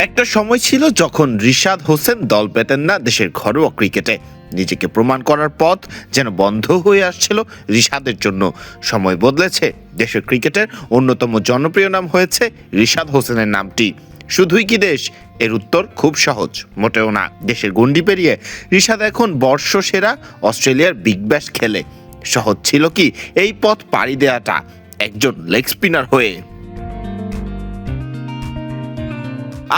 একটা সময় ছিল যখন রিশাদ হোসেন দল পেতেন না দেশের ঘরোয়া ক্রিকেটে। নিজেকে প্রমাণ করার পথ যেন বন্ধ হয়ে আসছিল রিশাদের জন্য। সময় বদলেছে, দেশের ক্রিকেটের অন্যতম জনপ্রিয় নাম হয়েছে রিশাদ হোসেনের নামটি। শুধুই কি দেশ? এর উত্তর খুব সহজ, মোটেও না। দেশের গণ্ডি পেরিয়ে রিশাদ এখন বর্ষসেরা অস্ট্রেলিয়ার বিগ ব্যাশ খেলে। সহজ ছিল কি এই পথ পাড়ি দেওয়াটা একজন লেগ স্পিনার হয়ে?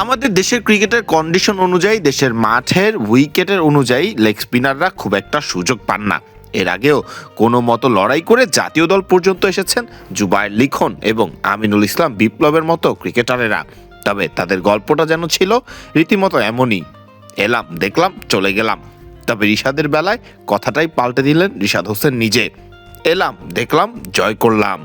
আমাদের দেশের ক্রিকেটের কন্ডিশন অনুযায়ী, দেশের মাঠের উইকেটের অনুযায়ী লেগ স্পিনাররা খুব একটা সুযোগ পান না। এর আগেও কোনো মতো লড়াই করে জাতীয় দল পর্যন্ত এসেছেন জুবায়ের লিখন এবং আমিনুল ইসলাম বিপ্লবের মতো ক্রিকেটারেরা। তবে তাদের গল্পটা যেন ছিল রীতিমতো এমনই, এলাম দেখলাম চলে গেলাম। তবে রিশাদের বেলায় কথাটাই পাল্টে দিলেন রিশাদ হোসেন নিজে। এলাম দেখলাম জয় করলাম।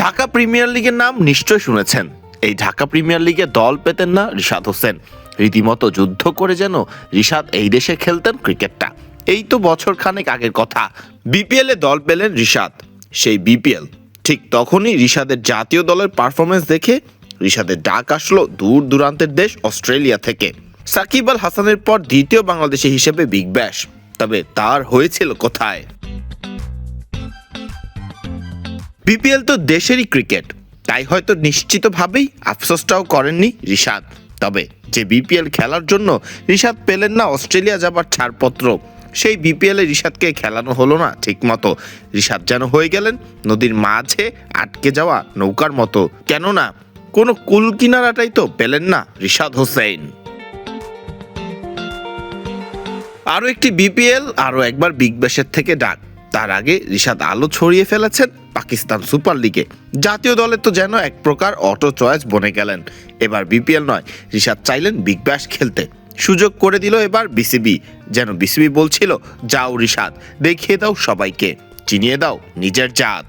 ঢাকা প্রিমিয়ার লিগের নাম নিশ্চয় শুনেছেন। এই ঢাকা প্রিমিয়ার লিগে দল পেতেন না রিশাদ হোসেন। রীতিমতো যুদ্ধ করে যেন রিশাদ এই দেশে খেলতেন ক্রিকেটটা। এই তো বছর খানেক আগের কথা। বিপিএল এ দল পেলেন রিশাদ। সেই বিপিএল ঠিক তখনই রিশাদের জাতীয় দলের পারফরমেন্স দেখে রিশাদের ডাক আসলো দূর দূরান্তের দেশ অস্ট্রেলিয়া থেকে। সাকিব আল হাসানের পর দ্বিতীয় বাংলাদেশি হিসেবে বিগ ব্যাশ। তবে তার হয়েছিল কোথায়? বিপিএল তো দেশেরই ক্রিকেট, তাই হয়তো নিশ্চিতভাবেই আফসোসটাও করেননি রিশাদ। তবে যে বিপিএল খেলার জন্য রিশাদ পেলেন না অস্ট্রেলিয়া যাবার ছাড়পত্র, সেই বিপিএল এ রিশাদকে খেলানো হলো না ঠিক মতো। রিশাদ যেন হয়ে গেলেন নদীর মাঝে আটকে যাওয়া নৌকার মতো। কেননা কোনো কুল কিনারাটাই তো পেলেন না রিশাদ হোসেন। আরও একটি বিপিএল, আরও একবার বিগ ব্যাশের থেকে ডাক। তার আগে রিশাদ আলো ছড়িয়ে ফেলেছেন পাকিস্তান সুপার লিগে। জাতীয় দলে তো যেন এক প্রকার অটো চয়েস বনে গেলেন। এবার বিপিএল নয়, রিশাদ চাইলেন বিগ ব্যাশ খেলতে। সুযোগ করে দিল এবার বিসিবি। যেন বিসিবি বলছিল, যাও রিশাদ, দেখিয়ে দাও সবাইকে, চিনিয়ে দাও নিজের জাত।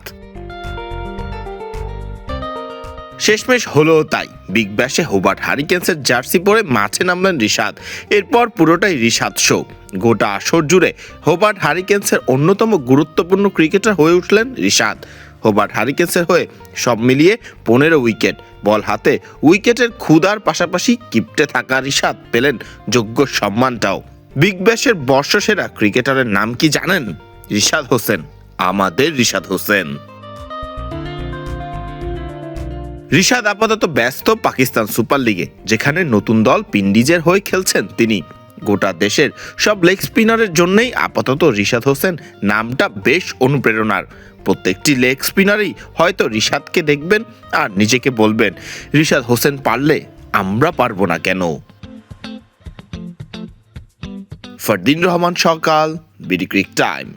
শেষমেশ হলো তাই। বিগ ব্যাশে হোবার্ট হারিকেন্সের জার্সি পরে মাঠে নামলেন রিশাদ। এরপর পুরোটাই রিশাদ শো। গোটা আসর জুড়ে হোবার্ট হারিকেন্সের অন্যতম গুরুত্বপূর্ণ ক্রিকেটার হয়ে উঠলেন রিশাদ। হোবার্ট হারিকেন্সের হয়ে সব মিলিয়ে 15 উইকেট। বল হাতে উইকেটের ক্ষুধার পাশাপাশি কিপ্টে থাকা রিশাদ পেলেন যোগ্য সম্মানটাও। বিগ ব্যাশের বর্ষসেরা ক্রিকেটারের নাম কি জানেন? রিশাদ হোসেন, আমাদের রিশাদ হোসেন। রিশাদ আপাতত ব্যস্ত পাকিস্তান সুপার লিগে, যেখানে নতুন দল পিন্ডিজের হয়ে খেলছেন তিনি। গোটা দেশের সব লেগ স্পিনারের জন্যই আপাতত রিশাদ হোসেন নামটা বেশ অনুপ্রেরণার। প্রত্যেকটি লেগ স্পিনারই হয়তো রিশাদকে দেখবেন আর নিজেকে বলবেন, রিশাদ হোসেন পারলে আমরা পারবো না কেন? ফরদিন রহমান সকাল, বিডি ক্রিক টাইম।